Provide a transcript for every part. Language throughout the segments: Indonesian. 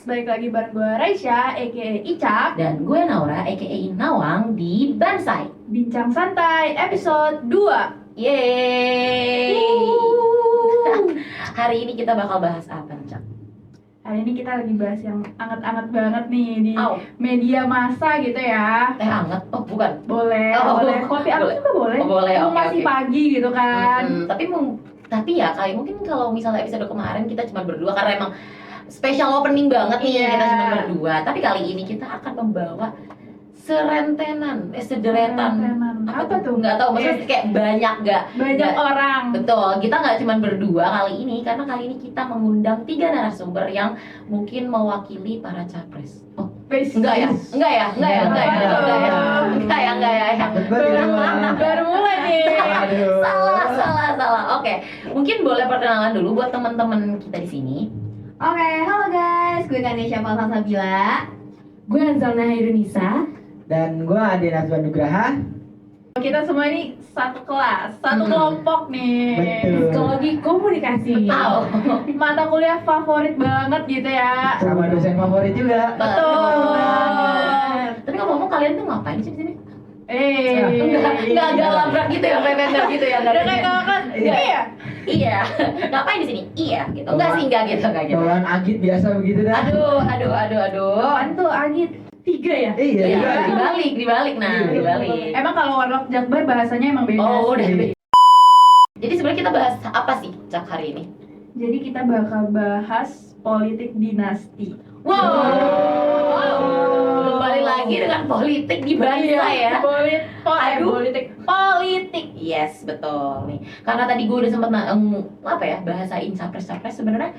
balik lagi bareng gue Raisya, a.k.a. Icap. Dan gue Naura, a.k.a. Nawang di Bansai Bincang Santai episode 2. Yeay. Hari ini kita bakal bahas apa nih, Cak? Hari ini kita lagi bahas yang anget-anget banget nih di Au. media massa gitu ya. Teh anget? Oh bukan. Boleh, Oh, boleh. Kopi anget boleh. juga boleh. Oh, boleh, Mumpung oke, masih oke. pagi gitu kan. Tapi ya kayak mungkin kalau misalnya episode kemarin kita cuma berdua karena emang special opening banget nih, Iya. kita cuma berdua. Tapi kali ini kita akan membawa sederetan. Sederetan. Apa tuh? Nggak tahu, maksudnya kayak banyak Banyak nggak- orang. Betul, kita nggak cuma berdua kali ini karena kali ini kita mengundang 3 narasumber yang mungkin mewakili para capres. Oh, enggak ya? Baru mulai nih. Salah. Oke, mungkin boleh perkenalan dulu buat teman-teman kita di sini. Oke, halo guys, gue Kanesha Falsafabila. Gue Anzalna Hairunisa. Dan gue Ade Nazwan Nugraha. Kita semua ini satu kelas, satu Hmm. kelompok nih. Betul. Psikologi komunikasi. Tahu. Mata kuliah favorit banget gitu ya. Sama dosen favorit juga. Betul. Tapi ngomong kalian tuh ngapain sih di sini? Enggak agak labrak gitu ya, bebender gitu ya. Udah kayak kakak. Iya. Iya. Ngapain di sini? Iya gitu. Enggak sih, enggak gitu. Bawaan Agit biasa begitu dah. Aduh. Apaan tuh Agit? 3 ya? Iya, Iya, dibalik. dibalik. Emang kalau Warlock Jakbar bahasanya emang beda Oh, udah. sih. Jadi sebenarnya kita bahas apa sih, Cak, hari ini? Jadi kita bakal bahas politik dinasti. Kembali lagi dengan politik di bangsa ya. Politik. Yes, betul nih. Karena tadi gue udah sempat bahasain capres-capres. Sebenarnya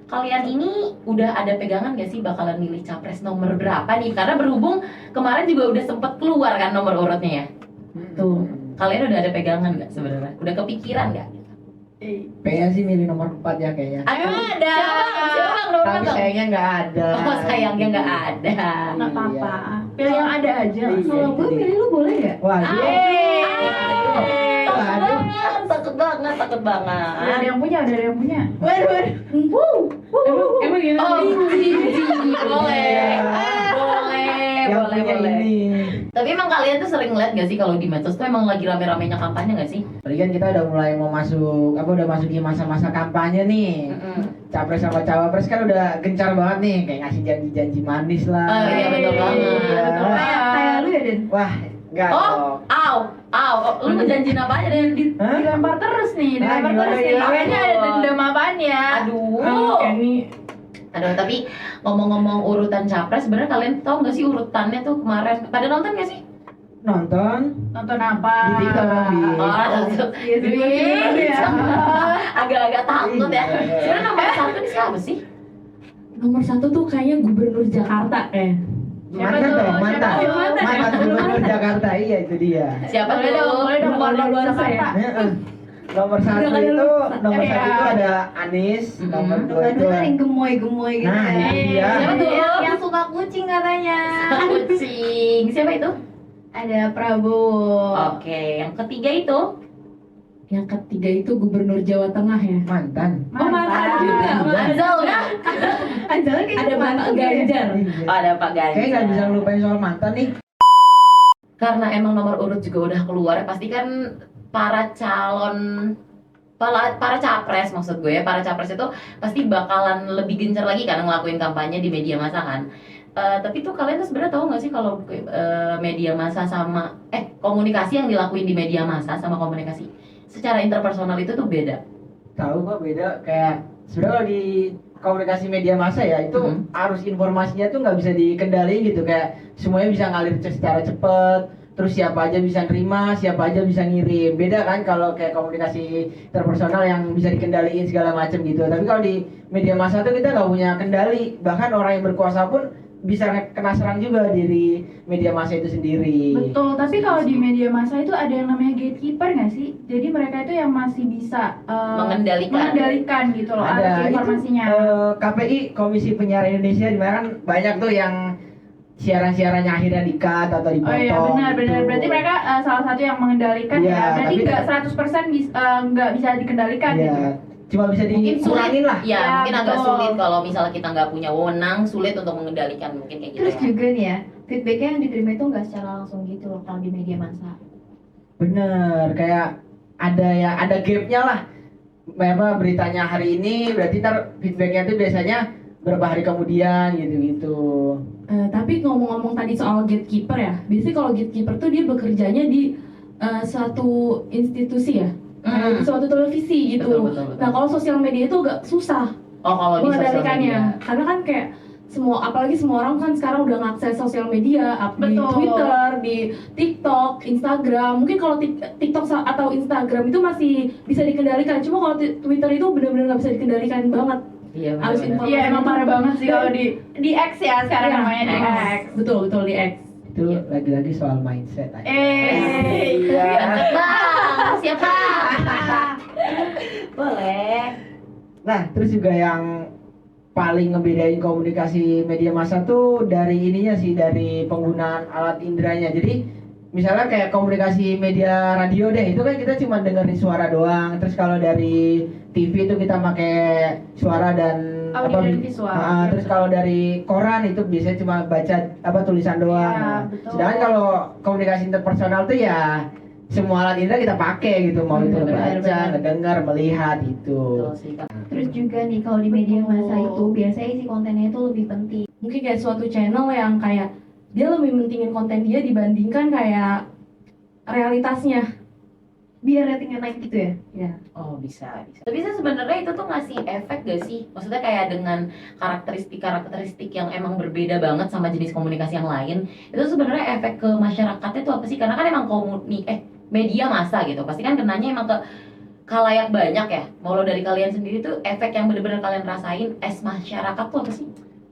kalian ini udah ada pegangan gak sih bakalan milih capres nomor berapa nih? Karena berhubung kemarin juga udah sempat keluar kan nomor urutnya ya. Tuh. Kalian udah ada pegangan gak sebenarnya? Udah kepikiran gak? Kayaknya sih milih nomor 4 ya kayaknya. Ada. Siapa bang nomor Tapi satu? sayangnya nggak ada. Oh, sayangnya nggak ada. Nggak apa-apa. Pilih yang ada aja. Iya. Kalau gue milih lu boleh gak? Waduh. Takut banget. Ada yang punya. Waduh. Emang gimana? Oh, boleh. Yang punya ini. Tapi emang kalian tuh sering lihat gak sih kalau di medsos tuh emang lagi rame-ramenya kampanye gak sih? Tadi kan kita udah mulai mau masuk, udah masuki masa-masa kampanye nih. Capres sama cawapres kan udah gencar banget nih, kayak ngasih janji-janji manis lah. Oh iya, betul banget. Betul banget. Kayak lu ya, Den? Wah, enggak Oh, dong. lu ngejanjiin apa aja deh? Hah? Dilempar terus nih. gimana? Makanya ada dendam apaan ya? Aduh. Ini Aduh, tapi ngomong-ngomong urutan capres, sebenarnya kalian tahu nggak sih urutannya tuh kemarin? Pada nonton nggak sih? Nonton Nonton apa? di TikTok dong, Bi. Iya sih. Agak-agak takut ya. Iya. Sebenarnya nomor 1 ini siapa sih? nomor 1 tuh kayaknya Gubernur Jakarta Siapa Mantan tuh? dong, mantan. Siapa tuh? Mantan gubernur Jakarta, iya itu dia. Siapa Boleh dong, tuh? boleh dong. Udah Warlock luar saya. Jakarta. Heeh. Nomor satu Udah itu, lupa. nomor Iya. satu itu ada Anies, nomor 2 itu Nomor yang gemoy-gemoy gitu Nah, ya. itu dia. Siapa tuh? Yang suka kucing katanya. Kucing. Siapa itu? Ada Prabowo. Oke, yang ketiga itu Yang ketiga itu Gubernur Jawa Tengah ya. mantan. Oh, mantan juga. Anzalna. Anjala kayak Ada Pak Ganjar. Oh, ada Pak Ganjar. Kayaknya nggak bisa ngelupain soal mantan nih. Karena emang nomor urut juga udah keluar, pasti kan para capres maksud gue ya, para capres itu pasti bakalan lebih gencar lagi karena ngelakuin kampanye di media massa kan. Tapi tuh kalian tuh sebenarnya tahu nggak sih kalau media massa sama komunikasi yang dilakuin di media massa sama komunikasi secara interpersonal itu tuh beda. Tahu kok beda, kayak sebenarnya kalau di komunikasi media massa ya itu arus informasinya tuh nggak bisa dikendaliin gitu, kayak semuanya bisa ngalir secara cepet, terus siapa aja bisa nerima, siapa aja bisa ngirim. Beda kan kalau kayak komunikasi interpersonal yang bisa dikendaliin segala macam gitu. Tapi kalau di media massa tuh kita nggak punya kendali, bahkan orang yang berkuasa pun bisa kena serang juga dari media massa itu sendiri. Betul, tapi kalau di media massa itu ada yang namanya gatekeeper nggak sih? Jadi mereka itu yang masih bisa mengendalikan gitu loh arus Ada informasinya. itu KPI, Komisi Penyiaran Indonesia, di mana kan banyak tuh yang siaran-siarannya akhirnya di-cut atau Oh dipotong. iya benar. gitu. Berarti mereka salah satu yang mengendalikan Iya, ya. Berarti tapi nggak 100% nggak bisa dikendalikan Iya. gitu. cuma bisa Mungkin dikurangin lah. Ya, Ya, mungkin agak betul. sulit kalau misalnya kita nggak punya wewenang, sulit untuk mengendalikan mungkin kayak gitu. Terus Ya. juga nih ya, feedbacknya yang diterima itu nggak secara langsung gitu loh kalau di media massa. Bener, kayak ada gapnya lah. Apa beritanya hari ini, berarti ntar feedbacknya tuh biasanya berapa hari kemudian gitu-gitu. Tapi ngomong-ngomong tadi soal gatekeeper ya, biasanya kalau gatekeeper tuh dia bekerjanya di suatu institusi ya, kayak di suatu televisi gitu. Betul. Nah kalau sosial media itu agak susah Oh, kalau di sosial mengendalikannya, media. karena kan kayak apalagi semua orang kan sekarang udah ngakses sosial media, di Betul. Twitter, di TikTok, Instagram. Mungkin kalau TikTok atau Instagram itu masih bisa dikendalikan, cuma kalau Twitter itu benar-benar nggak bisa dikendalikan banget. Iya, Harus benar-benar. Iya emang parah banget sih kalau di X ya sekarang Iya, namanya di X. Betul di X. Itu lagi-lagi soal mindset aja. Iya. Cakep bang, siapa? Boleh. Nah, terus juga yang paling ngebedain komunikasi media massa tuh dari ininya sih, dari penggunaan alat inderanya. Jadi misalnya kayak komunikasi media radio deh, itu kan kita cuma dengerin suara doang. Terus kalau dari TV itu kita pakai suara dan Audio dan visual. Terus kalau dari koran itu biasanya cuma baca tulisan doang. Iya, Nah, betul. sedangkan kalau komunikasi interpersonal tuh ya semua alat indera kita pakai gitu, mau itu Benar, baca, ngedengar, melihat itu. Betul sih. Terus juga nih kalau di media massa itu biasanya isi kontennya itu lebih penting. Mungkin kayak suatu channel yang kayak dia lebih mentingin konten dia dibandingkan kayak realitasnya. Biar ratingnya naik gitu ya. Ya. Oh bisa. Tapi saya sebenarnya itu tuh ngasih efek gak sih? Maksudnya kayak dengan karakteristik yang emang berbeda banget sama jenis komunikasi yang lain, itu sebenarnya efek ke masyarakatnya tuh apa sih? Karena kan emang media massa gitu, pasti kan kenanya emang ke khalayak banyak ya. Mau lo dari kalian sendiri tuh efek yang bener-bener kalian rasain masyarakat tuh apa sih?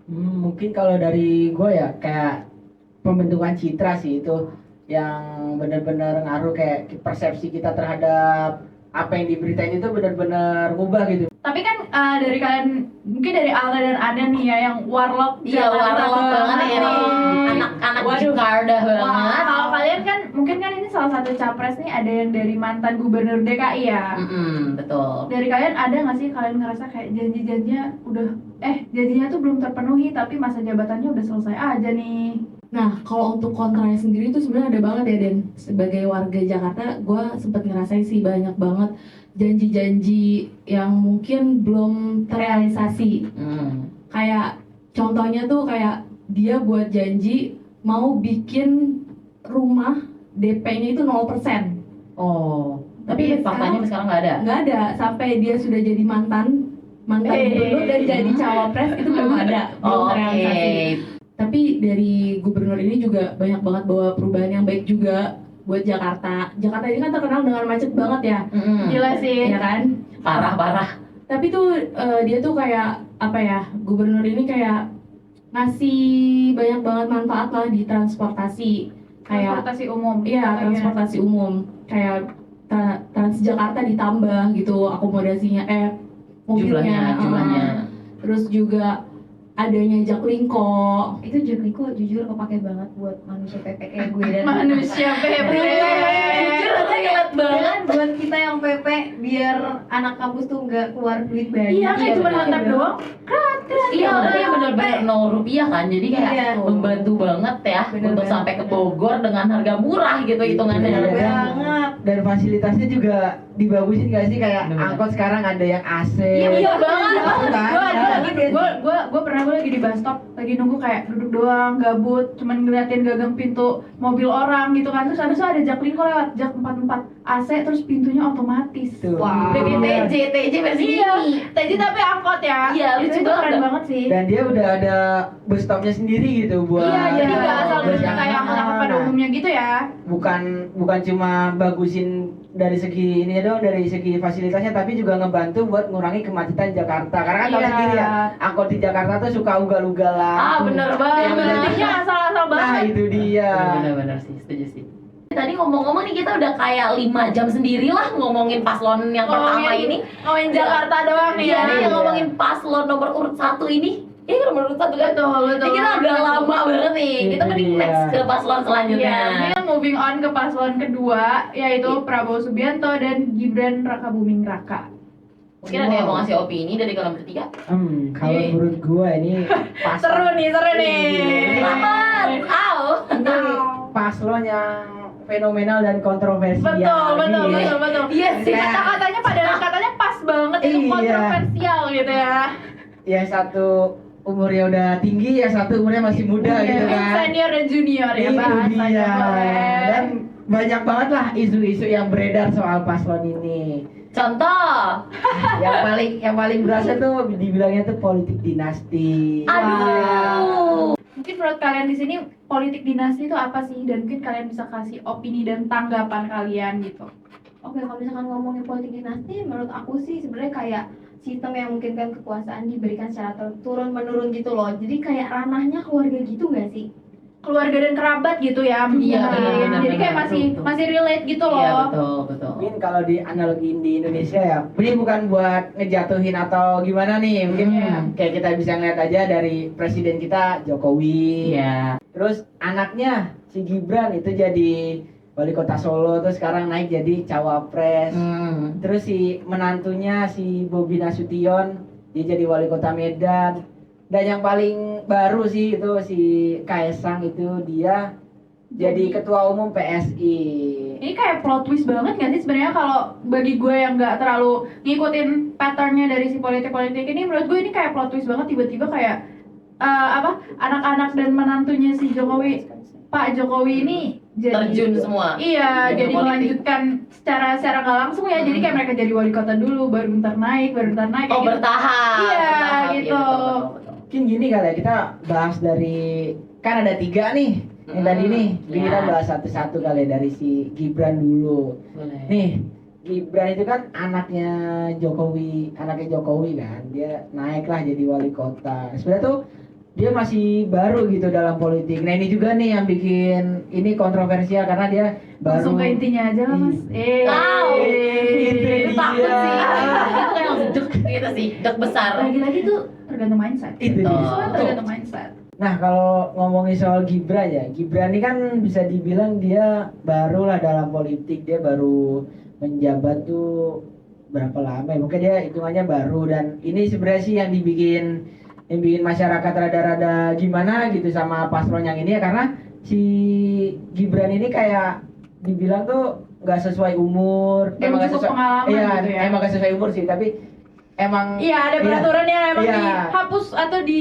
Mungkin kalau dari gue ya kayak pembentukan citra sih, itu yang benar-benar ngaruh, kayak persepsi kita terhadap apa yang diberitain itu benar-benar ngubah gitu. Tapi kan dari kalian, mungkin dari Alta dan Ada nih ya yang warlock Iya, Jakarta warlock banget ya nih. nih. Anak-anak Waduh. Jakarta Wah, banget. kalau kalian kan mungkin kan ini salah satu capres nih, ada yang dari mantan gubernur DKI ya. Betul. Dari kalian ada nggak sih kalian ngerasa kayak janjinya janjinya tuh belum terpenuhi tapi masa jabatannya udah selesai aja nih. Nah, kalau untuk kontranya sendiri itu sebenarnya ada banget ya, Den. Sebagai warga Jakarta, gue sempet ngerasain sih banyak banget janji-janji yang mungkin belum terrealisasi. Kayak contohnya tuh kayak dia buat janji mau bikin rumah DP-nya itu 0%. Oh. Tapi Tapi faktanya sekarang nggak ada. Nggak ada, sampai dia sudah jadi mantan gubernur dan jadi cawapres itu belum ada, belum Oke. terrealisasi. Tapi dari gubernur ini juga banyak banget bawa perubahan yang baik juga buat Jakarta. Jakarta ini kan terkenal dengan macet banget ya, Gila sih. ya kan? Parah. Tapi tuh dia tuh kayak apa ya? Gubernur ini kayak ngasih banyak banget manfaat lah di transportasi. Kayak Transportasi umum. iya, transportasi umum. Kayak Transjakarta ditambah gitu akomodasinya, mobilnya. Jumlahnya. Terus juga adanya Jaklingko. Itu Jaklingko jujur kepake banget buat manusia PP kayak gue dan Manusia PP. Jujur Itu relate banget. banget buat kita yang PP biar anak kampus tuh nggak keluar duit banyak. Iya kayak cuma bener. ngantar doang. Iya, dia benar-benar 0 rupiah kan. Jadi kayak Iya. membantu banget ya Bener untuk banget. sampai ke Bogor dengan harga murah gitu hitungannya. Iya. Banget. Dan fasilitasnya juga dibagusin gak sih, kayak Bener-bener. angkot sekarang ada yang AC. Iya banget. Gue pernah lagi di bus stop, lagi nunggu kayak duduk doang, gabut, cuman ngeliatin gagang pintu mobil orang gitu kan. Terus habis itu ada Jaklingko lewat, Jak 44 AC, terus pintunya otomatis. Tuh. Wow. TJ versi Iya, ini. tadi tapi angkot ya. Iya, lucu itu keren banget. banget sih. Dan dia udah ada bus stopnya sendiri gitu buat Iya, jadi nggak asal bus bus yang- kayak angkot pada Nah, umumnya gitu ya. bukan cuma bagusin dari segi ini doang, dari segi fasilitasnya, tapi juga ngebantu buat ngurangi kemacetan Jakarta. Karena kan tahu Iya. sendiri ya, angkot di Jakarta tuh suka ugal-ugalan. Ah, bener banget. Yang berhentinya asal-asal Nah, banget. itu dia. Bener-bener sih, setuju sih. Tadi ngomong-ngomong nih kita udah kayak 5 jam sendiri lah ngomongin paslon yang pertama ini. Ngomongin Jakarta doang nih Iya, ya. nih yang ngomongin paslon nomor urut 1 ini. Ini kan nomor urut 1 kan? Betul. Ini kita udah lama banget nih. Kita Itu mending dia. next ke paslon selanjutnya. Iya, ini moving on ke paslon kedua, yaitu Prabowo Subianto dan Gibran Rakabuming Raka. Mungkin ada yang mau ngasih opini dari kalian bertiga. Kalau menurut gua ini Seru nih. Selamat. Au. Ini paslon yang fenomenal dan kontroversial. Betul. Iya sih. Kata-katanya katanya pas banget itu Iya. kontroversial gitu ya. Yang satu umurnya udah tinggi, yang satu umurnya masih muda gitu kan. Senior dan junior ya Itu bahasanya. dia. boleh. Dan banyak banget lah isu-isu yang beredar soal paslon ini. Contoh. yang paling berasa tuh dibilangnya tuh politik dinasti. Aduh. Mungkin menurut kalian di sini politik dinasti itu apa sih? Dan mungkin kalian bisa kasih opini dan tanggapan kalian gitu. Oke, kalau misalkan ngomongin politik dinasti, menurut aku sih sebenarnya kayak sistem yang memungkinkan kekuasaan diberikan secara turun menurun gitu loh. Jadi kayak ranahnya keluarga gitu nggak sih? Keluarga dan kerabat gitu ya, Iya, mungkin. benar, Jadi kayak benar, masih betul. masih relate gitu loh. Iya betul. Mungkin kalau di analogiin di Indonesia ya, ini bukan buat ngejatuhin atau gimana nih. Mungkin kayak kita bisa ngeliat aja dari presiden kita Jokowi. Iya. Terus anaknya si Gibran itu jadi wali kota Solo, terus sekarang naik jadi cawapres. Terus si menantunya si Bobi Nasution dia jadi wali kota Medan. Dan yang paling baru sih itu si Kaesang itu dia jadi ketua umum PSI. Ini kayak plot twist banget nggak sih sebenarnya kalau bagi gue yang nggak terlalu ngikutin patternnya dari si politik ini, menurut gue ini kayak plot twist banget, tiba-tiba kayak anak-anak dan menantunya si Jokowi, Pak Jokowi ini jadi Terjun semua. Iya, Dunia jadi politik. melanjutkan secara nggak langsung ya. Jadi kayak mereka jadi wali kota dulu, baru ntar naik Oh kayak gitu. bertahap. Iya, Bertahap, gitu. betul. Mungkin gini kali ya, kita bahas dari, kan ada 3 nih yang tadi nih. Jadi Iya. kita bahas satu-satu kali ya, dari si Gibran dulu. Boleh. Nih, Gibran itu kan anaknya Jokowi kan. Dia naiklah jadi wali kota. Sebenarnya tuh dia masih baru gitu dalam politik. Nah, ini juga nih yang bikin ini kontroversial karena dia baru. Langsung ke intinya aja lah mas. Wow. Itu Takut dia. sih. Itu kayak langsung dek gitu sih, dek besar. Lagi-lagi tuh tergantung mindset. Itu dia. Soalnya tergantung mindset. Nah, kalau ngomongin soal Gibran ya, Gibran ini kan bisa dibilang dia baru lah dalam politik. Dia baru menjabat tuh berapa lama ya? Mungkin dia hitungannya baru, dan ini sebenarnya sih yang dibikin masyarakat rada-rada gimana gitu sama paslon yang ini ya, karena si Gibran ini kayak dibilang tuh nggak sesuai umur. Belum nggak cukup pengalaman iya, gitu ya. emang nggak sesuai umur sih, tapi emang Iya, ada peraturan yang emang Iya. dihapus atau di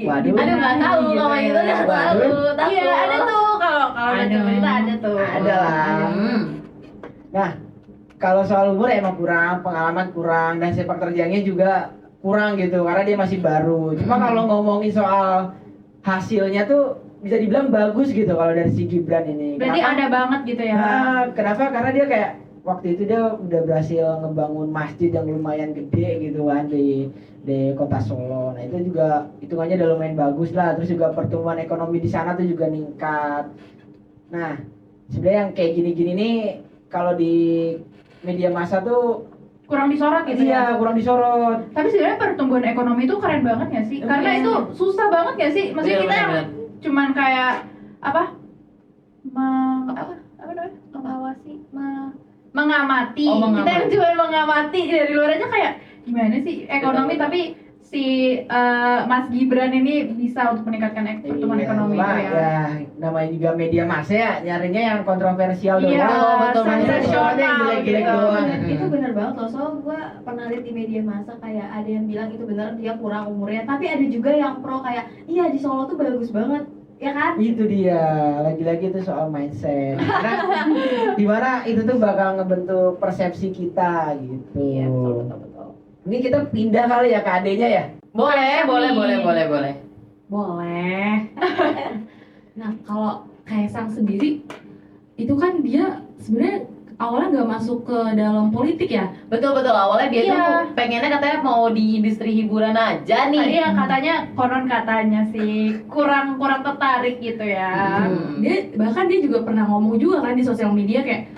Waduh. Aduh nggak tahu gitu kalau ya. itu nggak tahu. Takut. Iya, ada tuh kalau baca Ada. berita ada tuh. Ada lah. Nah, kalau soal umur emang kurang, pengalaman kurang, dan sepak terjangnya juga kurang gitu karena dia masih baru. Cuma kalau ngomongin soal hasilnya tuh bisa dibilang bagus gitu kalau dari si Gibran ini. Berarti Kenapa? ada banget gitu ya. Nah, kenapa? Karena dia kayak waktu itu dia udah berhasil ngebangun masjid yang lumayan gede gitu kan di kota Solo. Nah, itu juga hitungannya udah lumayan bagus lah. Terus juga pertumbuhan ekonomi di sana tuh juga ningkat. Nah, sebenarnya yang kayak gini-gini nih kalau di media massa tuh Kurang disorot gitu ya. kurang disorot. Tapi sebenarnya pertumbuhan ekonomi itu keren banget nggak sih? Karena Iya. itu susah banget nggak sih? Maksudnya kita yang cuman kayak apa? Apa namanya? Mengawasi, mengamati. Oh, mengamati. Kita yang cuma mengamati dari luar aja kayak gimana sih ekonomi, Betul. tapi si Mas Gibran ini bisa untuk meningkatkan pertumbuhan Iya, ekonomi cuma itu ya. ya namanya juga media massa ya, nyarinya yang kontroversial Iya, doang. betul, sensasional yang jelek-jelek gitu. doang. Itu benar banget loh, soalnya gue pernah lihat di media massa kayak ada yang bilang itu benar dia kurang umurnya, tapi ada juga yang pro kayak iya di Solo tuh bagus banget, ya kan? Itu dia, lagi-lagi itu soal mindset. Karena dimana itu tuh bakal ngebentuk persepsi kita gitu. Iya, betul. Ini kita pindah kali ya ke adenya ya. Boleh. Boleh. Nah, kalau Kaesang sendiri itu kan dia sebenarnya awalnya nggak masuk ke dalam politik ya. Betul awalnya dia Iya. tuh pengennya katanya mau di industri hiburan aja nih. Tadi yang katanya konon katanya sih kurang tertarik gitu ya. Hmm. Dia bahkan dia juga pernah ngomong juga kan di sosial media kayak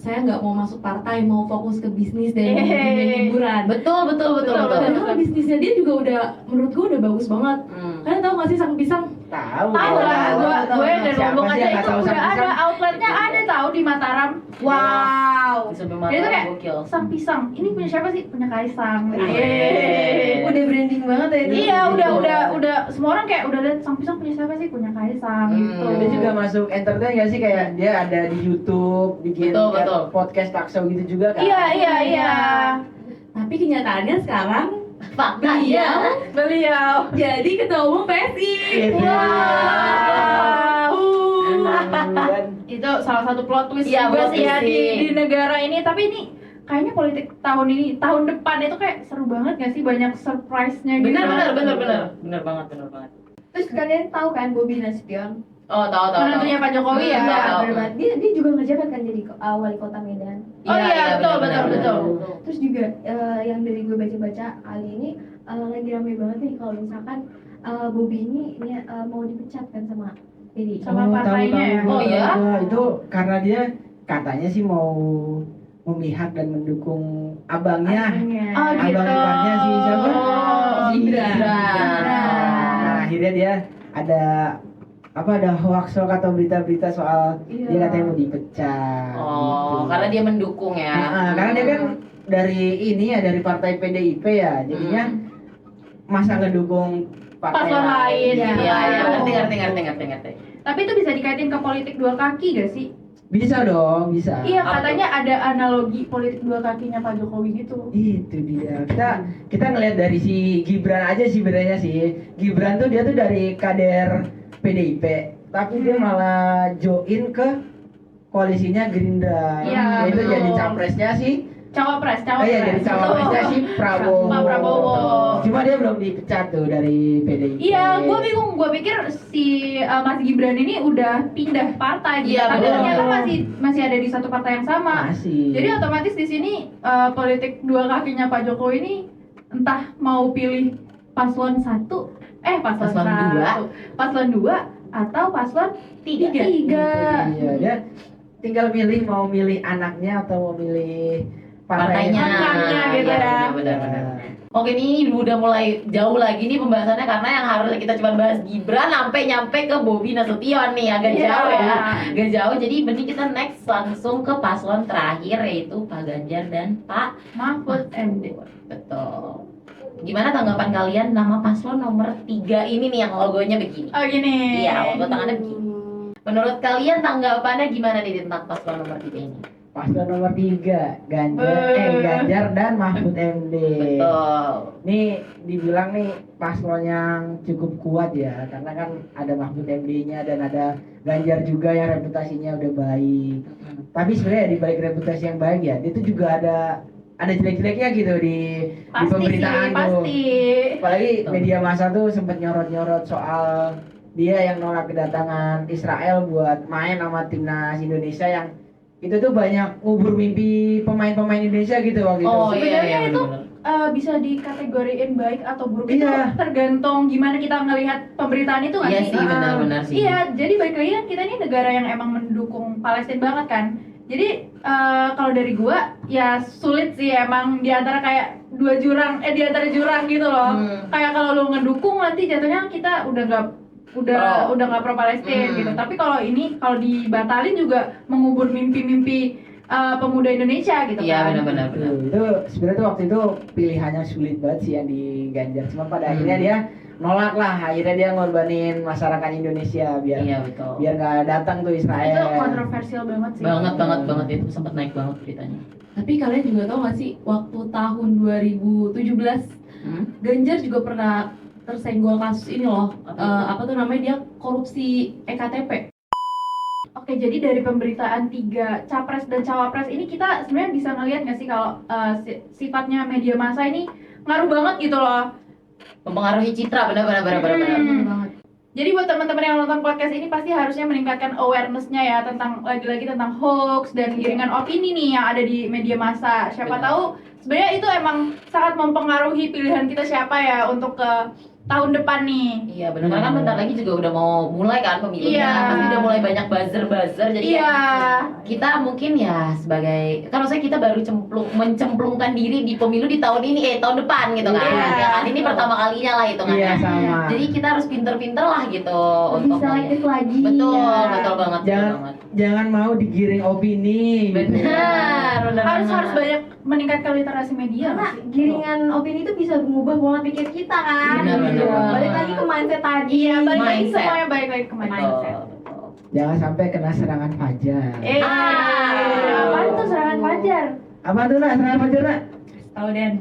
saya nggak mau masuk partai, mau fokus ke bisnis dan Yeay. dunia hiburan. Betul. Padahal bisnisnya dia juga udah, menurut gue udah bagus banget. Kalian tahu nggak sih Sang Pisang? Tahu. Tahu lah, gue dari Siapa ngomong sih aja yang nggak itu tahu udah Sang ada Pisang? outletnya, ada tahu di Mataram. Wow. Sampai Dia tuh kayak gokil. Sang Pisang. Ini punya siapa sih? Punya Kaisang. Yeay. Udah branding banget ya itu. Iya, udah semua orang kayak udah lihat Sang Pisang punya siapa sih? Punya Kaisang gitu. Dia juga masuk entertain gak sih, kayak dia ada di YouTube, bikin Betul, kayak betul. podcast talk show gitu juga kan? Iya. Tapi kenyataannya sekarang Fakta beliau Beliau. jadi ketua umum PSI. Gitu. Wow. Dan Itu salah satu plot twist Iya, juga plot sih ya twist sih. di negara ini. Tapi ini kayaknya politik tahun ini, tahun depan itu kayak seru banget gak sih? Banyak surprise-nya gitu. Bener banget. Terus kalian tahu kan Bobi Nasution? Oh, tahu. Menantunya Pak Jokowi ya. Tahu. Iya, bener banget. Dia juga ngejabat kan jadi wali kota Medan. Oh iya, betul. benar. Terus juga yang dari gue baca-baca kali ini lagi rame banget nih kalau misalkan Bobi ini mau dipecat kan sama PDI. Sama partainya ya? Oh, iya? Itu karena dia katanya sih mau memihak dan mendukung abangnya. Oh gitu. Abang iparnya si siapa? Gibran. Nah, akhirnya dia ada hoax atau berita-berita soal Iya. dia katanya mau dipecat. Oh, gitu. karena dia mendukung ya. Karena dia kan dari partai PDIP ya, jadinya masa ngedukung partai Paslon lain. Iya, Oh. ngerti. Tapi itu bisa dikaitin ke politik dua kaki gak sih? Bisa dong, bisa. Iya, Apa katanya ada analogi politik dua kakinya Pak Jokowi gitu. Itu dia. Kita ngelihat dari si Gibran aja sih bedanya sih. Gibran tuh dia tuh dari kader PDIP, tapi dia malah join ke koalisinya Gerindra. Iya, Itu betul. jadi capresnya sih. Cawapres. Iya, jadi cawapresnya Betul. si Prabowo. Pak Prabowo. Cuma dia belum dipecat tuh dari PDIP. Iya, gue bingung. Gue pikir si Mas Gibran ini udah pindah partai gitu. Iya, Tapi betul. ternyata masih ada di satu partai yang sama. Masih. Jadi otomatis di sini politik dua kakinya Pak Jokowi ini entah mau pilih paslon 1, paslon Paslon 1, paslon 2 atau paslon 3. Iya, dia tinggal mau milih anaknya atau mau milih Partainya. Partainya gitu ya. Benar. Oke, ini udah mulai jauh lagi nih pembahasannya karena yang harusnya kita cuma bahas Gibran sampai nyampe ke Bobi Nasution nih, agak Iya. jauh ya. Agak jauh. Jadi mending kita next langsung ke paslon terakhir yaitu Pak Ganjar dan Pak Mahfud MD. Betul. Gimana tanggapan kalian nama paslon nomor 3 ini nih yang logonya begini? Oh gini. Iya, logo tangannya begini. Menurut kalian tanggapannya gimana nih tentang paslon nomor 3 ini? Paslon nomor 3 Ganjar dan Mahfud MD. Betul. Nih dibilang nih paslon yang cukup kuat ya, karena kan ada Mahfud MD-nya dan ada Ganjar juga yang reputasinya udah baik. Tapi sebenarnya di balik reputasi yang baik ya, dia tuh juga ada jelek-jeleknya gitu di Pasti pemberitaan sih, tuh. pasti. Apalagi Betul. media massa tuh sempat nyorot-nyorot soal dia yang nolak kedatangan Israel buat main sama timnas Indonesia yang itu tuh banyak ngubur mimpi pemain-pemain Indonesia gitu waktu itu. Oh Sebenarnya iya, itu benar-benar. bisa dikategoriin baik atau buruk Iya. itu tergantung gimana kita ngelihat pemberitaan itu nggak Iya sih? sih, benar-benar sih. Iya, jadi balik lagi kan kita ini negara yang emang mendukung Palestina banget kan. Jadi kalau dari gua ya sulit sih emang di antara kayak di antara jurang gitu loh. Kayak kalau lu ngedukung nanti jatuhnya kita udah nggak pro Palestina gitu. Tapi kalau dibatalin juga mengubur mimpi-mimpi pemuda Indonesia gitu Iya, kan. benar-benar. Itu sebenarnya tuh waktu itu pilihannya sulit banget sih yang di Ganjar. Cuma pada akhirnya dia nolak lah. Akhirnya dia ngorbanin masyarakat Indonesia biar Iya, betul. biar nggak datang tuh Israel. Itu kontroversial banget sih. Banget itu sempat naik banget beritanya. Tapi kalian juga tahu gak sih waktu tahun 2017 Ganjar juga pernah tersenggol kasus ini loh. Apa tuh namanya, dia korupsi EKTP. Oke, jadi dari pemberitaan 3 capres dan cawapres ini kita sebenarnya bisa ngelihat nggak sih kalau sifatnya media massa ini ngaruh banget gitu loh. Mempengaruhi citra, benar. Hmm. Jadi buat teman-teman yang nonton podcast ini pasti harusnya meningkatkan awareness-nya ya tentang lagi-lagi tentang hoax dan giringan opini nih yang ada di media massa. Siapa Benar. tahu sebenarnya itu emang sangat mempengaruhi pilihan kita siapa ya untuk ke tahun depan nih. Iya benar, karena kan bentar lagi juga udah mau mulai kan pemilunya, Iya. pasti udah mulai banyak buzzer-buzzer, jadi Iya. ya kita mungkin ya sebagai, kan maksudnya kita baru mencemplungkan diri di pemilu di tahun ini, tahun depan gitu kan, Iya. ya kan ini pertama kalinya lah hitungannya. Iya sama. Jadi kita harus pinter-pinter lah gitu Lebih untuk selektif lagi. betul, ya. betul banget, betul Jangan banget. jangan mau digiring opini. gitu. Benar, benar Harus banget. banyak meningkatkan literasi media Karena nggak sih? giringan opini itu bisa mengubah pola pikir kita kan. Benar, benar, Iya. benar. Balik lagi ke mindset tadi. Iya, balik lagi Mindset. semuanya balik lagi ke mindset. Betul, betul. Jangan sampai kena serangan fajar. Apaan tuh serangan fajar? Apa tuh nak serangan fajar nak? Tahu Den.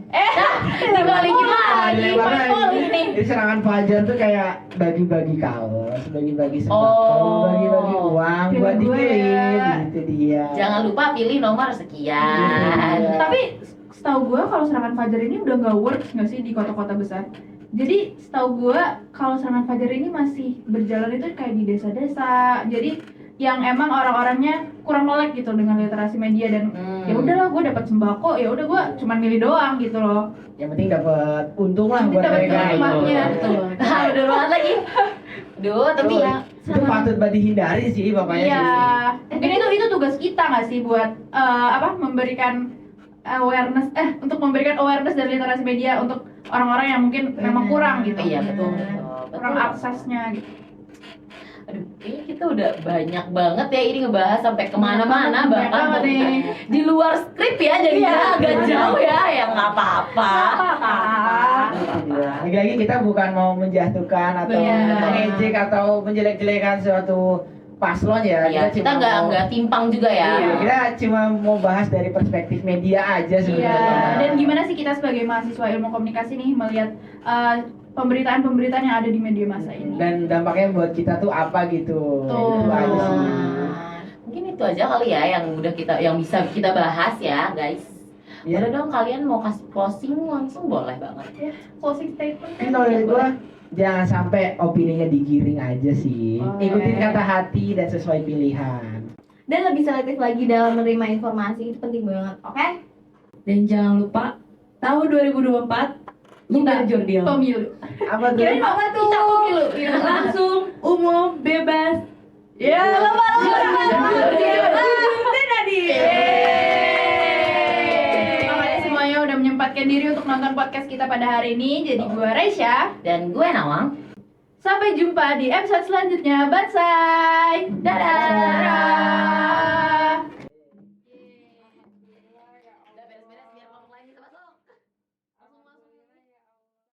Dibalikin lagi. Dilempar paling nih. Jadi serangan fajar tuh kayak bagi-bagi kaos, bagi-bagi sembako, Oh. bagi-bagi uang Film buat gue dikirim, ya. gitu dia. Jangan lupa pilih nomor sekian. Iya. Tapi setahu gue kalau serangan fajar ini udah nggak works nggak sih di kota-kota besar. Jadi setahu gue kalau serangan fajar ini masih berjalan itu kayak di desa-desa. Jadi yang emang orang-orangnya kurang melek gitu dengan literasi media dan ya udahlah gue dapat sembako, ya udah gue cuman milih doang gitu loh. Yang penting dapat untung lah Yang penting buat dapat mereka. kenikmatnya. Betul. Nah, udah banget lagi. Duh, tapi Tuh, ya itu patut banget dihindari sih bapaknya Iya, sih. mungkin itu tugas kita nggak sih buat memberikan awareness untuk memberikan awareness dari literasi media untuk orang-orang yang mungkin memang kurang gitu. iya betul, betul. Kurang Betul. aksesnya gitu. Aduh, kayaknya kita udah banyak banget ya ini ngebahas sampai kemana-mana, Banyak bahkan banget nih. di luar skrip ya, jadi Iya. agak jauh ya, ya nggak apa-apa. Lagi-lagi kita bukan mau menjatuhkan atau Benar. mengejek atau menjelek-jelekan suatu paslon ya. Iya, kita cuma mau- nggak timpang juga ya. Iya, kita cuma mau bahas dari perspektif media aja Iya, sebenarnya. dan gimana sih kita sebagai mahasiswa ilmu komunikasi nih melihat pemberitaan-pemberitaan yang ada di media massa ini? Dan dampaknya buat kita tuh apa gitu. Betul. Itu aja sih. Mungkin itu aja kali ya yang bisa kita bahas ya, guys. Iya. Boleh dong kalian mau kasih closing langsung boleh banget. Closing statement. Kan kalau dari gua jangan sampai opininya digiring aja sih. Boleh. Ikutin kata hati dan sesuai pilihan. Dan lebih selektif lagi dalam menerima informasi, itu penting banget. Oke? Dan jangan lupa tahun 2024 kita jurdil. Pemilu. Apa tuh? Kirain apa tuh? Kita pemilu. Langsung umum bebas. Ya, lama. Makanya semuanya udah menyempatkan diri untuk nonton podcast kita pada hari ini. Jadi gua Reisha. Dan gue Nawang. Sampai jumpa di episode selanjutnya. Bansai. Dadah.